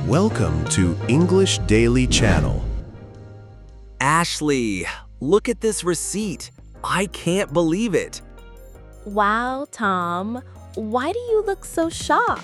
Welcome to English Daily Channel. Ashley, look at this receipt. I can't believe it. Wow, Tom. Why do you look so shocked?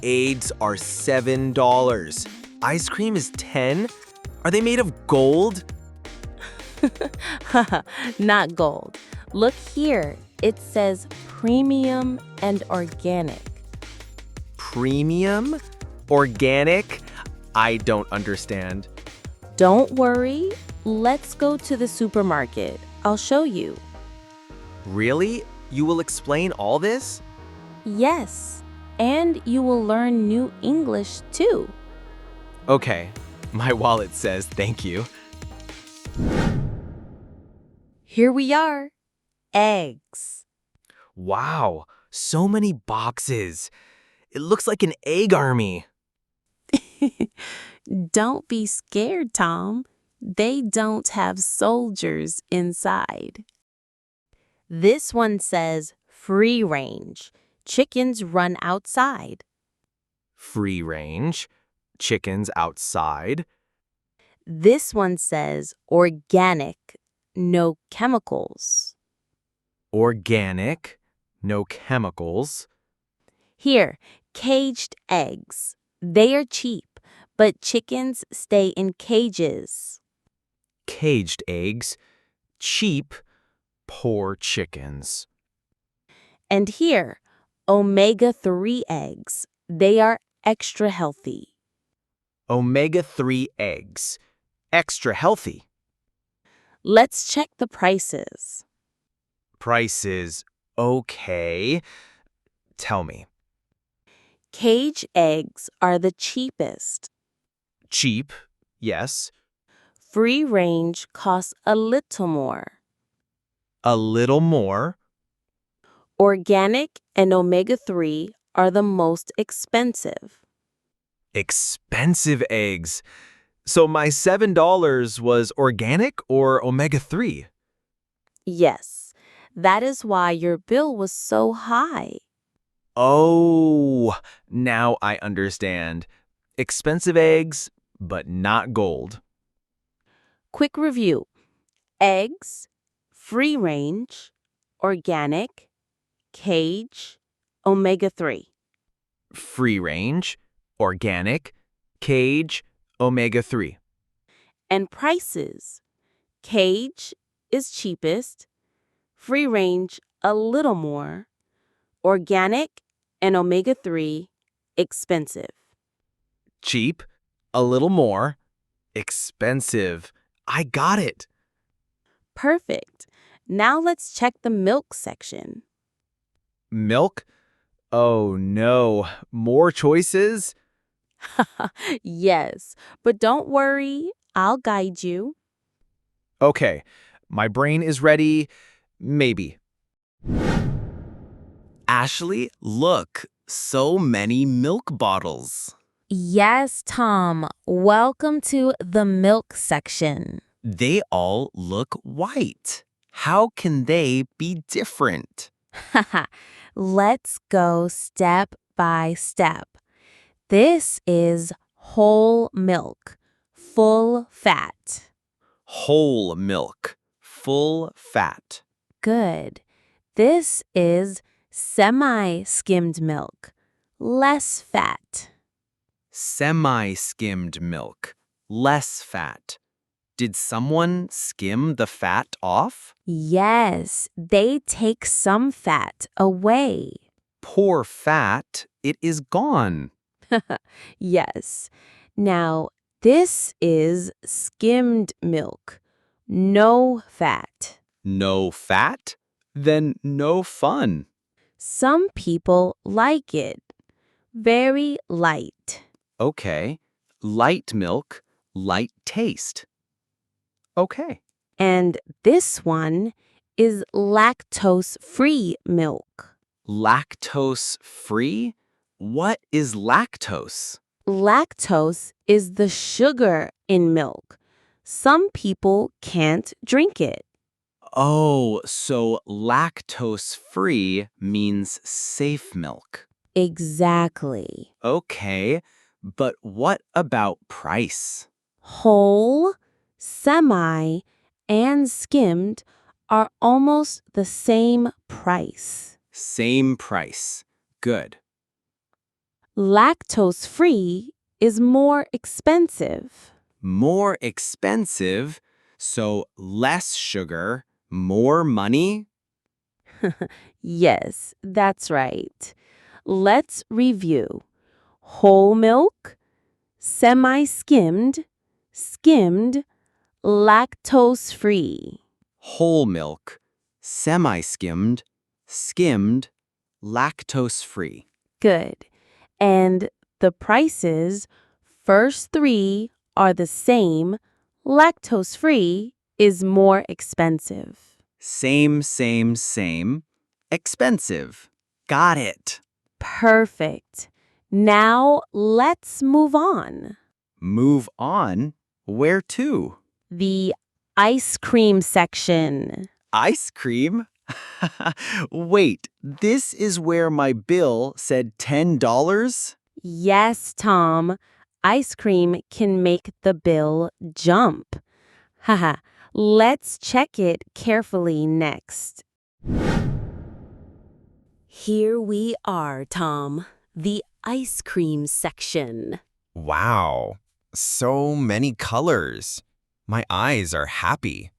Eggs are $7. Ice cream is 10. Are they made of gold? Not gold. Look here. It says premium and organic. Premium? Organic? I don't understand. Don't worry. Let's go to the supermarket. I'll show you. Really? You will explain all this? Yes. And you will learn new English too. Okay. My wallet says thank you. Here we are. Eggs. Wow, so many boxes. It looks like an egg army. Don't be scared, Tom. They don't have soldiers inside. This one says free range. Chickens run outside. Free range. Chickens outside. This one says organic. No chemicals. Organic. No chemicals. Here, caged eggs. They are cheap, but chickens stay in cages. Caged eggs. Cheap. Poor chickens. And here, omega-3 eggs. They are extra healthy. Omega-3 eggs. Extra healthy. Let's check the prices. Prices. Okay. Tell me. Cage eggs are the cheapest. Cheap. Yes. Free range costs a little more. A little more. Organic and omega-3 are the most expensive. Expensive eggs. So my $7 was organic or omega-3? Yes, that is why your bill was so high. Oh, now I understand. Expensive eggs, but not gold. Quick review. Eggs, free range, organic, cage, omega-3. Free range, organic, cage, omega-3. And prices. Cage is cheapest, free range a little more, organic and omega-3 expensive. Cheap, a little more, expensive. I got it. Perfect. Now let's check the milk section. Milk? Oh no, more choices? Yes, but don't worry, I'll guide you. Okay, my brain is ready. Maybe. Ashley, look, so many milk bottles. Yes, Tom. Welcome to the milk section. They all look white. How can they be different? Let's go step by step. This is whole milk, full fat. Whole milk, full fat. Good. This is semi-skimmed milk, less fat. Semi-skimmed milk, less fat. Did someone skim the fat off? Yes, they take some fat away. Poor fat, it is gone. Yes. Now, this is skimmed milk, no fat. No fat? Then no fun. Some people like it. Very light. Okay, light milk, light taste. Okay. And this one is lactose-free milk. Lactose-free? What is lactose? Lactose is the sugar in milk. Some people can't drink it. Oh, so lactose-free means safe milk. Exactly. Okay, But what about price? Whole, semi, and skimmed are almost the same price. Same price. Good. Lactose-free is more expensive. More expensive, so less sugar, more money? Yes, that's right. Let's review. Whole milk, semi-skimmed, skimmed, lactose-free. Whole milk, semi-skimmed, skimmed, lactose-free. Good. And the prices, first three are the same. Lactose-free is more expensive. Same, same, same. Expensive. Got it. Perfect. Now let's move on. Move on? Where to? The ice cream section. Ice cream? Wait, this is where my bill said $10? Yes, Tom. Ice cream can make the bill jump. Haha. Let's check it carefully next. Here we are, Tom. The ice cream section. Wow, so many colors. My eyes are happy.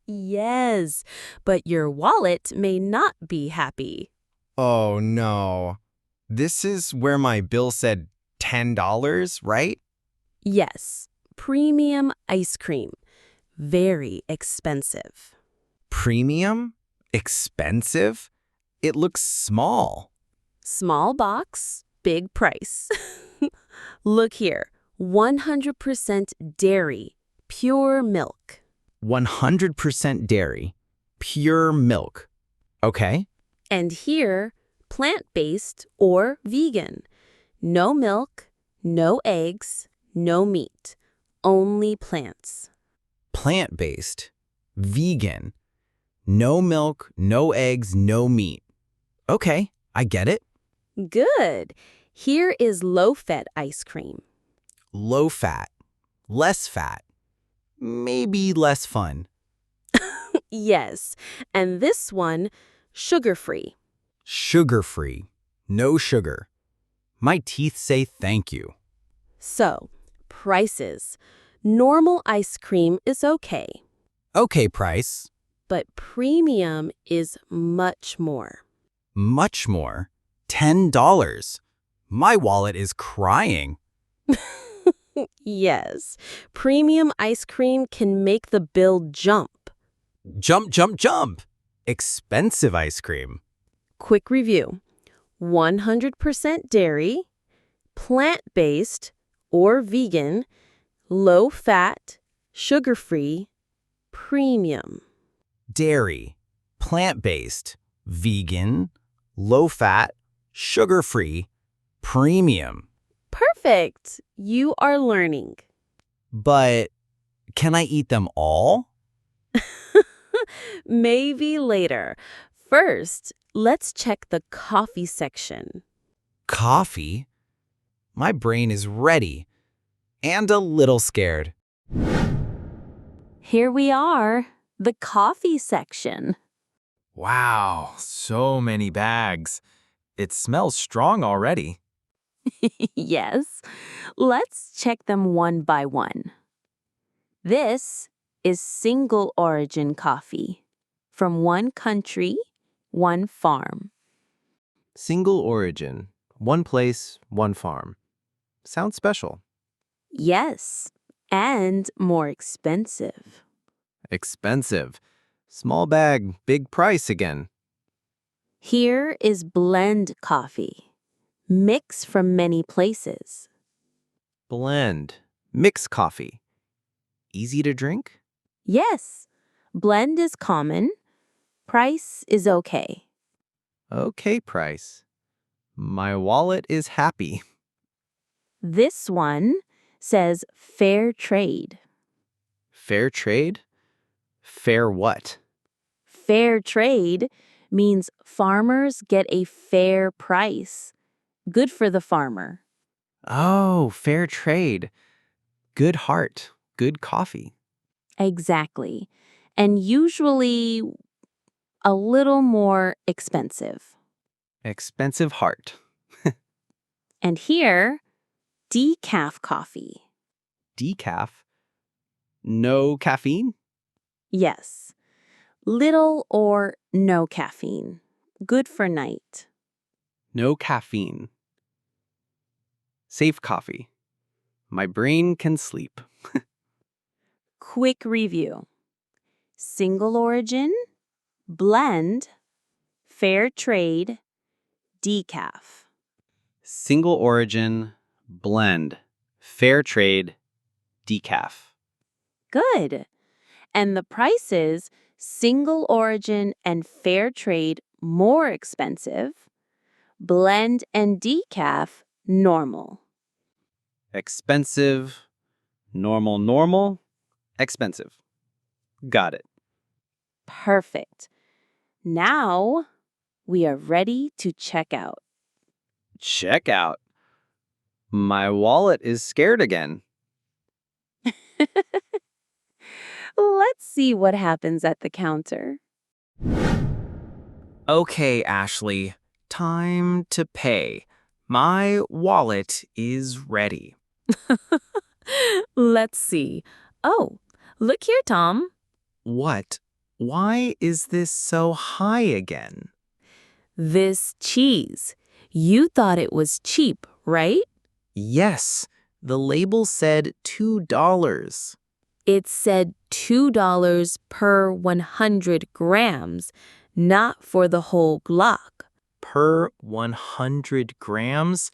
Yes, but your wallet may not be happy. Oh no. This is where my bill said $10, right? Yes, premium ice cream. Very expensive. Premium? Expensive? It looks small. Small box, big price. Look here, 100% dairy, pure milk. 100% dairy. Pure milk. Okay. And here, plant-based or vegan. No milk, no eggs, no meat. Only plants. Plant-based. Vegan. No milk, no eggs, no meat. Okay, I get it. Good. Here is low-fat ice cream. Low fat. Less fat. Maybe less fun. Yes, and this one, sugar-free. Sugar-free. No sugar. My teeth say thank you. So, prices. Normal ice cream is okay, Okay, price. but premium is much more. Much more. $10. My wallet is crying. Yes, premium ice cream can make the bill jump. Jump, jump, jump. Expensive ice cream. Quick review. 100% dairy, plant-based or vegan, low-fat, sugar-free, premium. Dairy. Plant-based. Vegan. Low-fat. Sugar-free. Premium. Perfect. You are learning. But can I eat them all? Maybe later. First, let's check the coffee section. Coffee? My brain is ready and a little scared. Here we are, the coffee section. Wow, so many bags. It smells strong already. Yes. Let's check them one by one. This is single origin coffee from one country, one farm. Single origin. One place, one farm. Sounds special. Yes, and more expensive. Expensive. Small bag, big price again. Here is blend coffee, mix from many places. Blend. Mix coffee. Easy to drink? Yes, blend is common, price is okay. Okay, price. My wallet is happy. This one says fair trade. Fair trade? Fair what? Fair trade means farmers get a fair price. Good for the farmer. Oh, fair trade. Good heart. Good coffee. Exactly. And usually a little more expensive. Expensive heart. And here, decaf coffee. Decaf. No caffeine? Yes. Little or no caffeine. Good for night. No caffeine. Safe coffee. My brain can sleep. Quick review. Single origin, blend, fair trade, decaf. Single origin, blend, fair trade, decaf. Good. And the prices, single origin and fair trade, more expensive. Blend and decaf, normal. Expensive, normal, expensive. Got it. Perfect. Now we are ready to check out. Check out. My wallet is scared again. Let's see what happens at the counter. Okay, Ashley. Time to pay. My wallet is ready. Let's see. Oh, look here, Tom. What? Why is this so high again? This cheese. You thought it was cheap, right? Yes, the label said $2. It said $2 per 100 grams, not for the whole block. Per 100 grams?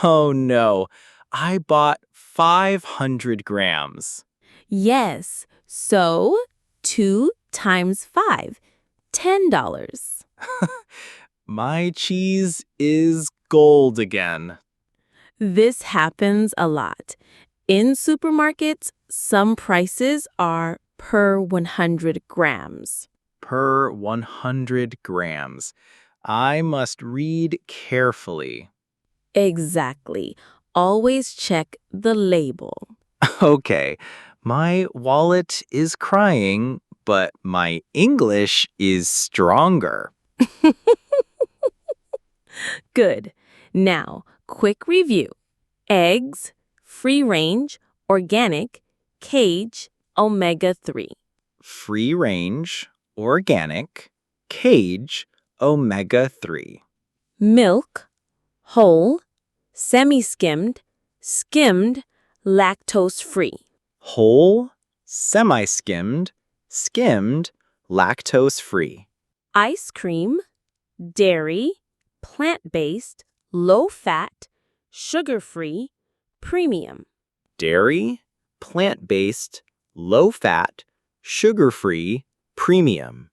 Oh no, I bought 500 grams. Yes, so 2 times 5, $10. My cheese is gold again. This happens a lot. In supermarkets, some prices are per 100 grams. Per 100 grams. I must read carefully. Exactly. Always check the label. Okay, my wallet is crying, but my English is stronger. Good. Now, quick review. Eggs, free range, organic, cage, omega-3. Free range, organic, cage, omega-3. Milk, whole, semi-skimmed, skimmed, lactose-free. Whole, semi-skimmed, skimmed, lactose-free. Ice cream, dairy, plant-based, low-fat, sugar-free, premium. Dairy, plant-based, low-fat, sugar-free, premium.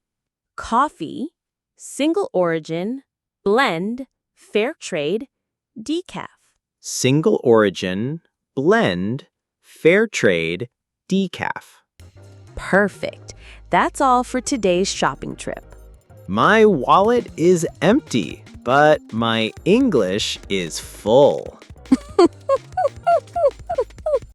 Coffee, single origin, blend, fair trade, decaf. Single origin, blend, fair trade, decaf. Perfect. That's all for today's shopping trip. My wallet is empty, but my English is full.